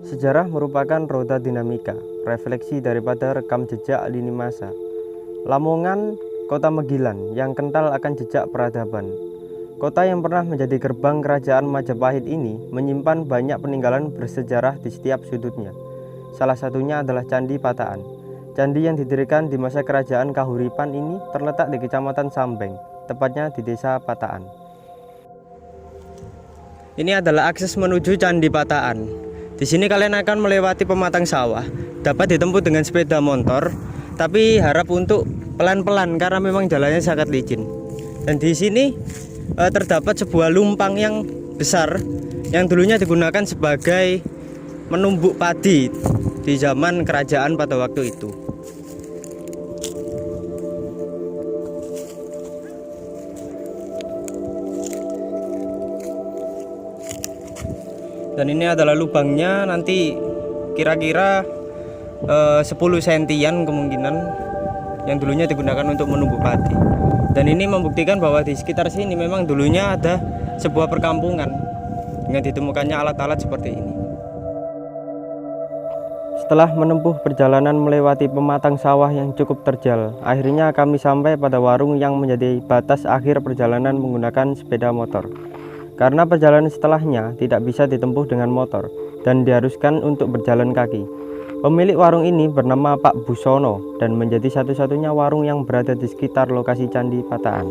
Sejarah merupakan roda dinamika, refleksi daripada rekam jejak lini masa. Lamongan, kota Megilan yang kental akan jejak peradaban. Kota yang pernah menjadi gerbang kerajaan Majapahit ini menyimpan banyak peninggalan bersejarah di setiap sudutnya. Salah satunya adalah Candi Pataan. Candi yang didirikan di masa kerajaan Kahuripan ini terletak di Kecamatan Sambeng, tepatnya di Desa Pataan. Ini adalah akses menuju Candi Pataan. Di sini kalian akan melewati pematang sawah, dapat ditempuh dengan sepeda motor, tapi harap untuk pelan-pelan karena memang jalannya sangat licin. Dan di sini terdapat sebuah lumpang yang besar yang dulunya digunakan sebagai menumbuk padi di zaman kerajaan pada waktu itu. Dan ini adalah lubangnya, nanti kira-kira 10 sentian kemungkinan, yang dulunya digunakan untuk menumbuk padi. Dan ini membuktikan bahwa di sekitar sini memang dulunya ada sebuah perkampungan dengan ditemukannya alat-alat seperti ini. Setelah menempuh perjalanan melewati pematang sawah yang cukup terjal, akhirnya kami sampai pada warung yang menjadi batas akhir perjalanan menggunakan sepeda motor. Karena perjalanan setelahnya tidak bisa ditempuh dengan motor dan diharuskan untuk berjalan kaki. Pemilik warung ini bernama Pak Busono dan menjadi satu-satunya warung yang berada di sekitar lokasi Candi Pataan.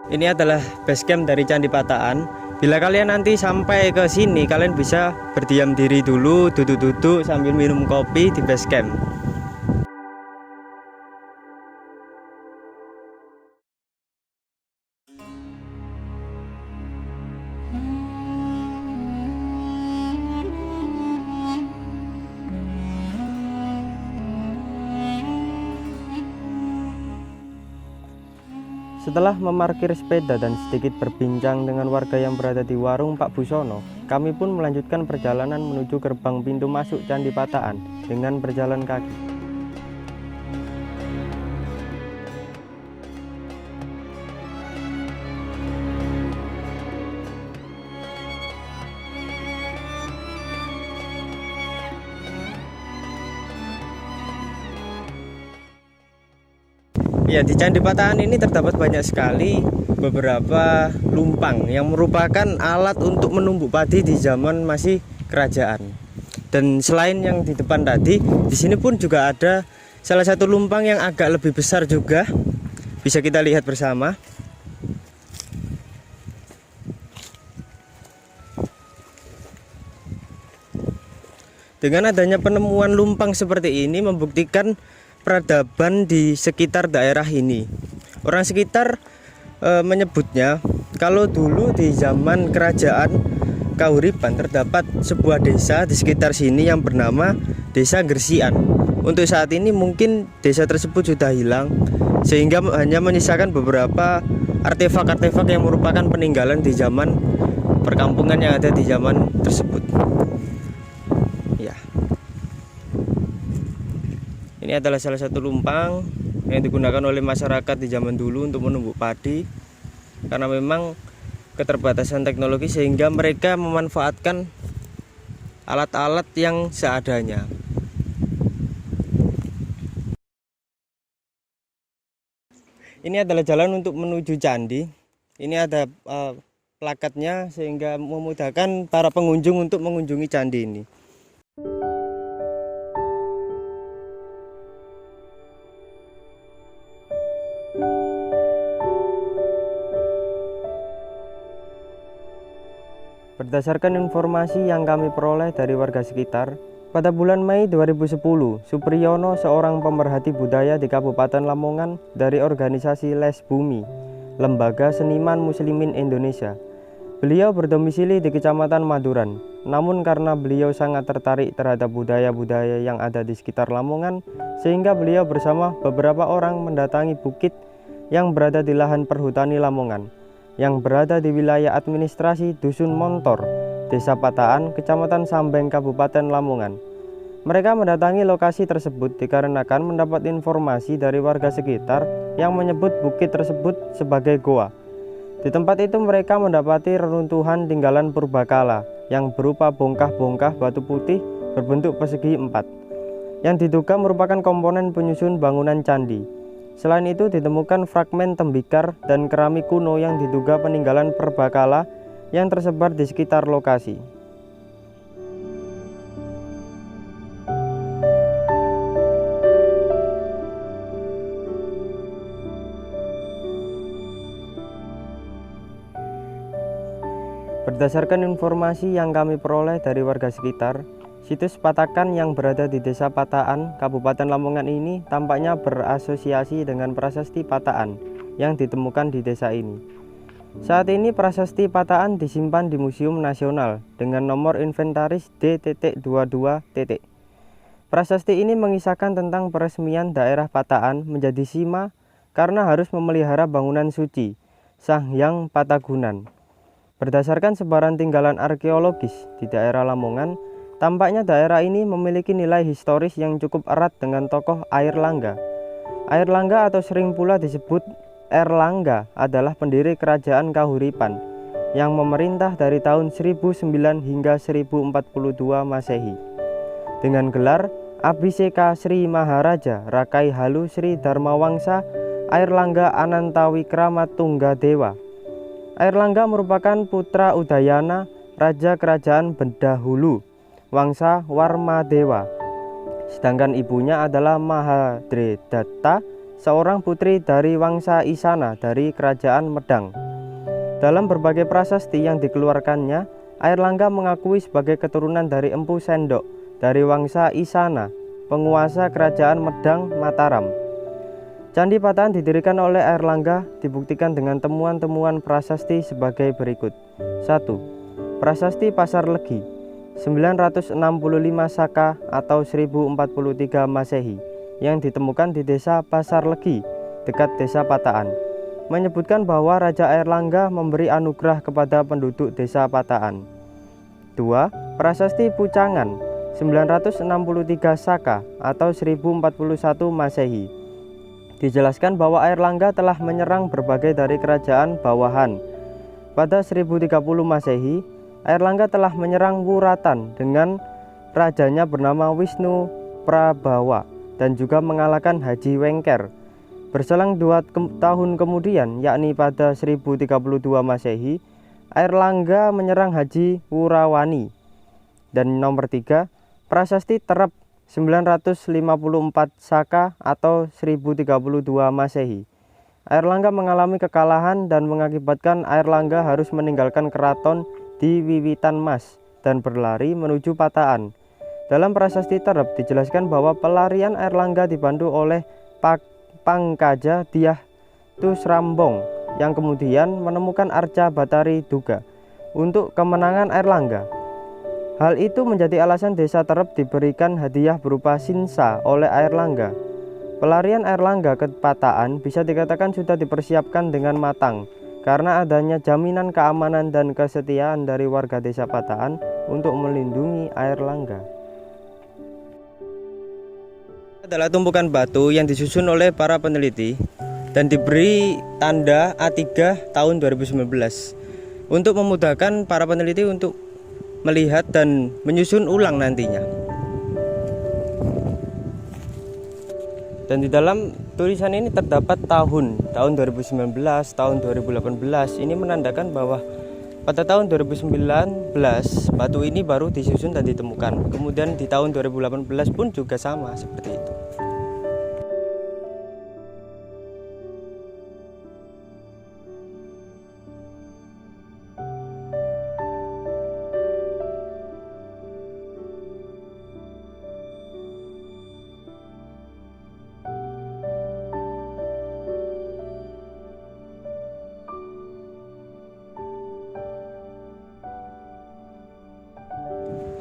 Ini adalah base camp dari Candi Pataan. Bila kalian nanti sampai ke sini, kalian bisa berdiam diri dulu, duduk-duduk sambil minum kopi di base camp. Setelah memarkir sepeda dan sedikit berbincang dengan warga yang berada di warung Pak Busono, kami pun melanjutkan perjalanan menuju gerbang pintu masuk Candi Pataan dengan berjalan kaki. Ya, di Candi Pataan ini terdapat banyak sekali beberapa lumpang yang merupakan alat untuk menumbuk padi di zaman masih kerajaan. Dan selain yang di depan tadi, di sini pun juga ada salah satu lumpang yang agak lebih besar juga. Bisa kita lihat bersama. Dengan adanya penemuan lumpang seperti ini membuktikan peradaban di sekitar daerah ini. Orang sekitar menyebutnya kalau dulu di zaman kerajaan Kahuripan terdapat sebuah desa di sekitar sini yang bernama Desa Gersian. Untuk saat ini mungkin desa tersebut sudah hilang, sehingga hanya menyisakan beberapa artefak-artefak yang merupakan peninggalan di zaman perkampungan yang ada di zaman tersebut. Ini adalah salah satu lumpang yang digunakan oleh masyarakat di zaman dulu untuk menumbuk padi. Karena memang keterbatasan teknologi sehingga mereka memanfaatkan alat-alat yang seadanya. Ini adalah jalan untuk menuju candi. Ini ada plakatnya sehingga memudahkan para pengunjung untuk mengunjungi candi ini. Berdasarkan informasi yang kami peroleh dari warga sekitar, pada bulan Mei 2010, Supriyono, seorang pemerhati budaya di Kabupaten Lamongan dari organisasi Les Bumi, Lembaga Seniman Muslimin Indonesia. Beliau berdomisili di Kecamatan Maduran, namun karena beliau sangat tertarik terhadap budaya-budaya yang ada di sekitar Lamongan, sehingga beliau bersama beberapa orang mendatangi bukit yang berada di lahan perhutani Lamongan, yang berada di wilayah administrasi Dusun Montor, Desa Pataan, Kecamatan Sambeng, Kabupaten Lamongan. Mereka mendatangi lokasi tersebut dikarenakan mendapat informasi dari warga sekitar yang menyebut bukit tersebut sebagai goa. Di tempat itu mereka mendapati reruntuhan tinggalan purbakala yang berupa bongkah-bongkah batu putih berbentuk persegi 4 yang diduga merupakan komponen penyusun bangunan candi. Selain itu ditemukan fragmen tembikar dan keramik kuno yang diduga peninggalan purbakala yang tersebar di sekitar lokasi. Berdasarkan informasi yang kami peroleh dari warga sekitar, situs Patakan yang berada di Desa Pataan, Kabupaten Lamongan ini tampaknya berasosiasi dengan prasasti Pataan yang ditemukan di desa ini. Saat ini prasasti Pataan disimpan di Museum Nasional dengan nomor inventaris D.22. Prasasti ini mengisahkan tentang peresmian daerah Pataan menjadi Sima karena harus memelihara bangunan suci Sang Hyang Patagunan. Berdasarkan sebaran tinggalan arkeologis di daerah Lamongan, tampaknya daerah ini memiliki nilai historis yang cukup erat dengan tokoh Airlangga. Airlangga atau sering pula disebut Erlangga adalah pendiri kerajaan Kahuripan yang memerintah dari tahun 1009 hingga 1042 Masehi. Dengan gelar Abhiseka Sri Maharaja Rakai Halu Sri Dharmawangsa Airlangga Anantawikrama Tunggadewa. Airlangga merupakan putra Udayana, raja kerajaan Bendahulu, Wangsa Warmadewa. Sedangkan ibunya adalah Mahadredatta, seorang putri dari Wangsa Isana dari kerajaan Medang. Dalam berbagai prasasti yang dikeluarkannya, Airlangga mengakui sebagai keturunan dari Empu Sendok dari Wangsa Isana, penguasa kerajaan Medang Mataram. Candi Pataan didirikan oleh Airlangga dibuktikan dengan temuan-temuan prasasti sebagai berikut. 1. Prasasti Pasar Legi 965 Saka atau 1043 Masehi yang ditemukan di desa Pasar Legi dekat desa Pataan, menyebutkan bahwa Raja Airlangga memberi anugerah kepada penduduk desa Pataan. 2. Prasasti Pucangan 963 Saka atau 1041 Masehi. Dijelaskan bahwa Airlangga telah menyerang berbagai dari kerajaan bawahan. Pada 1030 Masehi, Airlangga telah menyerang Wuratan dengan rajanya bernama Wisnu Prabawa dan juga mengalahkan Haji Wengker. Berselang 2 tahun kemudian, yakni pada 1032 Masehi, Airlangga menyerang Haji Wurawani. Dan nomor 3, Prasasti Terep 954 Saka atau 1032 Masehi. Airlangga mengalami kekalahan dan mengakibatkan Airlangga harus meninggalkan keraton di Wiwitan Mas dan berlari menuju Pataan. Dalam prasasti Terep dijelaskan bahwa pelarian Airlangga dibantu oleh Pangkaja Dyah Tusrambong yang kemudian menemukan Arca Batari Duga untuk kemenangan Airlangga. Hal itu menjadi alasan desa Terep diberikan hadiah berupa sinsa oleh Airlangga. Pelarian Airlangga ke Pataan bisa dikatakan sudah dipersiapkan dengan matang karena adanya jaminan keamanan dan kesetiaan dari warga desa Pataan untuk melindungi Airlangga. Adalah tumpukan batu yang disusun oleh para peneliti dan diberi tanda A3 tahun 2019 untuk memudahkan para peneliti untuk melihat dan menyusun ulang nantinya. Dan di dalam tulisan ini terdapat tahun 2019, tahun 2018. Ini menandakan bahwa pada tahun 2019 batu ini baru disusun dan ditemukan. Kemudian di tahun 2018 pun juga sama seperti itu.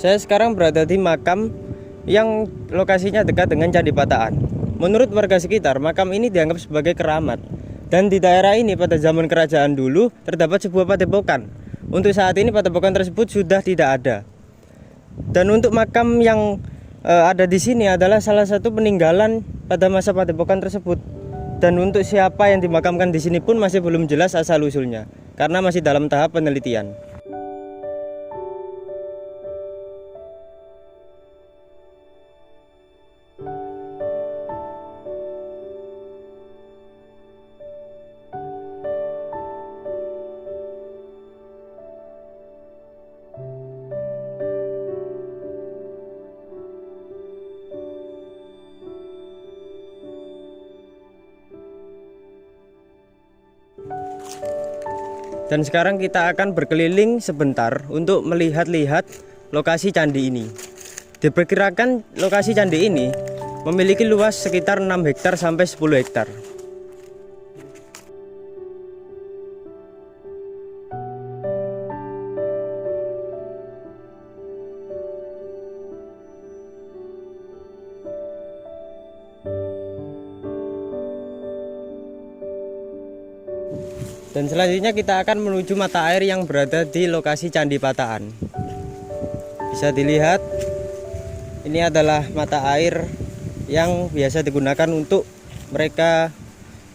Saya sekarang berada di makam yang lokasinya dekat dengan Candi Pataan. Menurut warga sekitar, makam ini dianggap sebagai keramat. Dan di daerah ini pada zaman kerajaan dulu terdapat sebuah padepokan. Untuk saat ini padepokan tersebut sudah tidak ada. Dan untuk makam yang ada di sini adalah salah satu peninggalan pada masa padepokan tersebut. Dan untuk siapa yang dimakamkan di sini pun masih belum jelas asal-usulnya, karena masih dalam tahap penelitian. Dan sekarang kita akan berkeliling sebentar untuk melihat-lihat lokasi candi ini. Diperkirakan lokasi candi ini memiliki luas sekitar 6 hektar sampai 10 hektar. Dan selanjutnya kita akan menuju mata air yang berada di lokasi Candi Pataan. Bisa dilihat, ini adalah mata air yang biasa digunakan untuk mereka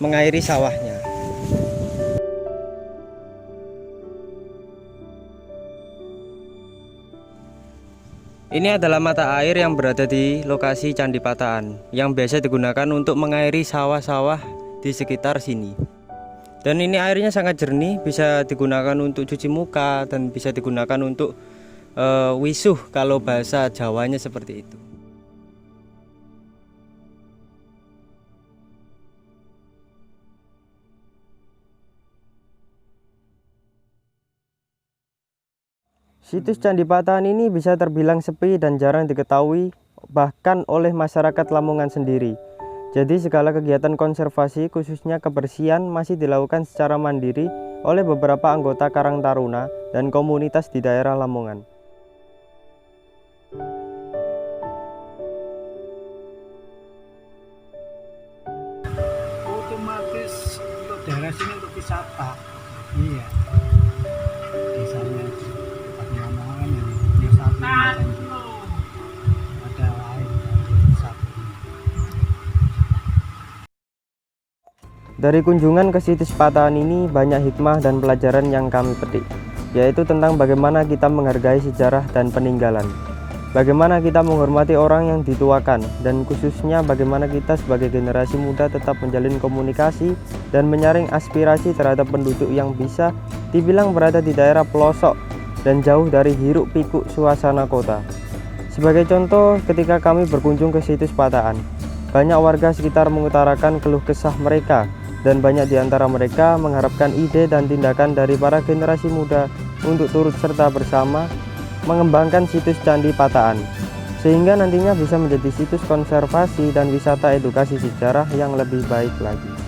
mengairi sawahnya. Ini adalah mata air yang berada di lokasi Candi Pataan, yang biasa digunakan untuk mengairi sawah-sawah di sekitar sini. Dan ini airnya sangat jernih, bisa digunakan untuk cuci muka dan bisa digunakan untuk wisuh kalau bahasa Jawanya seperti itu. Situs Candi Pataan ini bisa terbilang sepi dan jarang diketahui bahkan oleh masyarakat Lamongan sendiri. Jadi segala kegiatan konservasi khususnya kebersihan masih dilakukan secara mandiri oleh beberapa anggota Karang Taruna dan komunitas di daerah Lamongan. Otomatis untuk daerah sini untuk wisata. Iya. Desanya tempat Lamongan yang satu ada lain wisata. Dari kunjungan ke situs Pataan ini banyak hikmah dan pelajaran yang kami petik, yaitu tentang bagaimana kita menghargai sejarah dan peninggalan, bagaimana kita menghormati orang yang dituakan, dan khususnya bagaimana kita sebagai generasi muda tetap menjalin komunikasi dan menyaring aspirasi terhadap penduduk yang bisa dibilang berada di daerah pelosok dan jauh dari hiruk pikuk suasana kota. Sebagai contoh, ketika kami berkunjung ke situs Pataan, banyak warga sekitar mengutarakan keluh kesah mereka, dan banyak di antara mereka mengharapkan ide dan tindakan dari para generasi muda untuk turut serta bersama mengembangkan situs Candi Pataan, sehingga nantinya bisa menjadi situs konservasi dan wisata edukasi sejarah yang lebih baik lagi.